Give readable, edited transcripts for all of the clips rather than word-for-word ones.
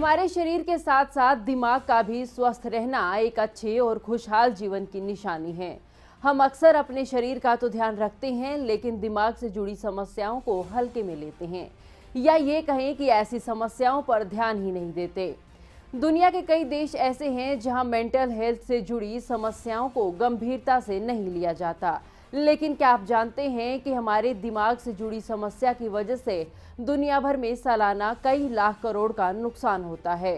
हमारे शरीर के साथ साथ दिमाग का भी स्वस्थ रहना एक अच्छे और खुशहाल जीवन की निशानी है। हम अक्सर अपने शरीर का तो ध्यान रखते हैं, लेकिन दिमाग से जुड़ी समस्याओं को हल्के में लेते हैं, या ये कहें कि ऐसी समस्याओं पर ध्यान ही नहीं देते। दुनिया के कई देश ऐसे हैं जहां मेंटल हेल्थ से जुड़ी समस्याओं को गंभीरता से नहीं लिया जाता। लेकिन क्या आप जानते हैं कि हमारे दिमाग से जुड़ी समस्या की वजह से दुनिया भर में सालाना कई लाख करोड़ का नुकसान होता है।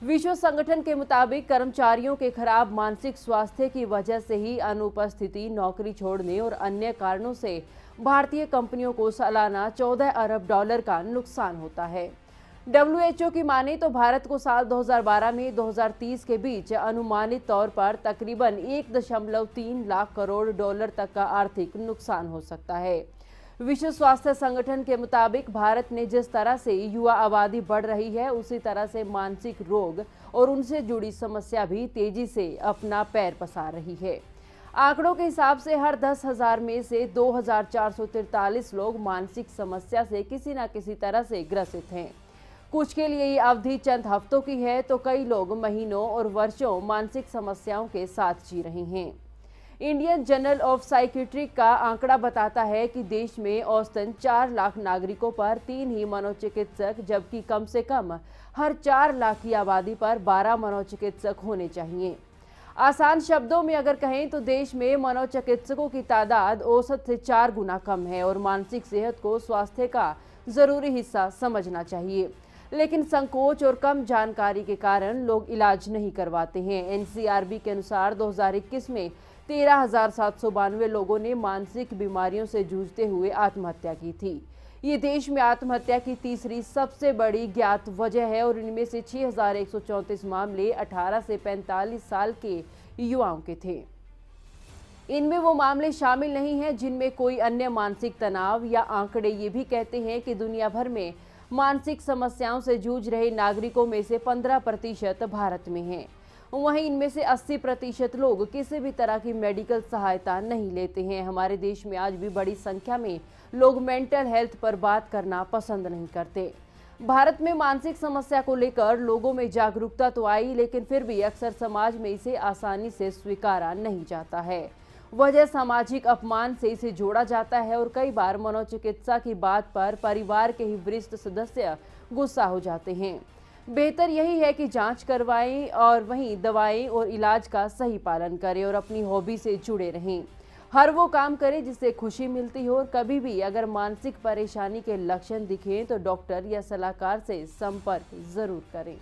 विश्व संगठन के मुताबिक कर्मचारियों के खराब मानसिक स्वास्थ्य की वजह से ही अनुपस्थिति, नौकरी छोड़ने और अन्य कारणों से भारतीय कंपनियों को सालाना 14 अरब डॉलर का नुकसान होता है। WHO की माने तो भारत को साल 2012 में 2030 के बीच अनुमानित तौर पर तकरीबन 1.3 लाख करोड़ डॉलर तक का आर्थिक नुकसान हो सकता है। विश्व स्वास्थ्य संगठन के मुताबिक भारत में जिस तरह से युवा आबादी बढ़ रही है, उसी तरह से मानसिक रोग और उनसे जुड़ी समस्या भी तेजी से अपना पैर पसार रही है। आंकड़ों के हिसाब से हर 10,000 में से 2,443 लोग मानसिक समस्या से किसी न किसी तरह से ग्रसित हैं। कुछ के लिए ये अवधि चंद हफ्तों की है, तो कई लोग महीनों और वर्षों मानसिक समस्याओं के साथ जी रहे हैं। इंडियन जर्नल ऑफ साइकियाट्री का आंकड़ा बताता है कि देश में औसतन 4 लाख नागरिकों पर 3 ही मनोचिकित्सक, जबकि कम से कम हर 4 लाख की आबादी पर 12 मनोचिकित्सक होने चाहिए। आसान शब्दों में अगर कहें तो देश में मनोचिकित्सकों की तादाद औसत से 4 गुना कम है और मानसिक सेहत को स्वास्थ्य का जरूरी हिस्सा समझना चाहिए। लेकिन संकोच और कम जानकारी के कारण लोग इलाज नहीं करवाते हैं। NCRB के अनुसार 2021 में 13,792 लोगों ने मानसिक बीमारियों से जूझते हुए आत्महत्या की थी। ये देश में आत्महत्या की तीसरी सबसे बड़ी ज्ञात वजह है और इनमें से 6,134 मामले 18 से 45 साल के युवाओं के थे। इनमें वो मामले शामिल नहीं हैं जिनमें कोई अन्य मानसिक तनाव, या आंकड़े ये भी कहते हैं कि दुनिया भर में मानसिक समस्याओं से जूझ रहे नागरिकों में से 15% भारत में हैं। वहीं इनमें से 80% लोग किसी भी तरह की मेडिकल सहायता नहीं लेते हैं। हमारे देश में आज भी बड़ी संख्या में लोग मेंटल हेल्थ पर बात करना पसंद नहीं करते। भारत में मानसिक समस्या को लेकर लोगों में जागरूकता तो आई, लेकिन फिर भी अक्सर समाज में इसे आसानी से स्वीकारा नहीं जाता है। वजह सामाजिक अपमान से इसे जोड़ा जाता है और कई बार मनोचिकित्सा की बात पर परिवार के ही वरिष्ठ सदस्य गुस्सा हो जाते हैं। बेहतर यही है कि जांच करवाएं और वहीं दवाएं और इलाज का सही पालन करें और अपनी हॉबी से जुड़े रहें। हर वो काम करें जिससे खुशी मिलती हो, और कभी भी अगर मानसिक परेशानी के लक्षण दिखें तो डॉक्टर या सलाहकार से संपर्क जरूर करें।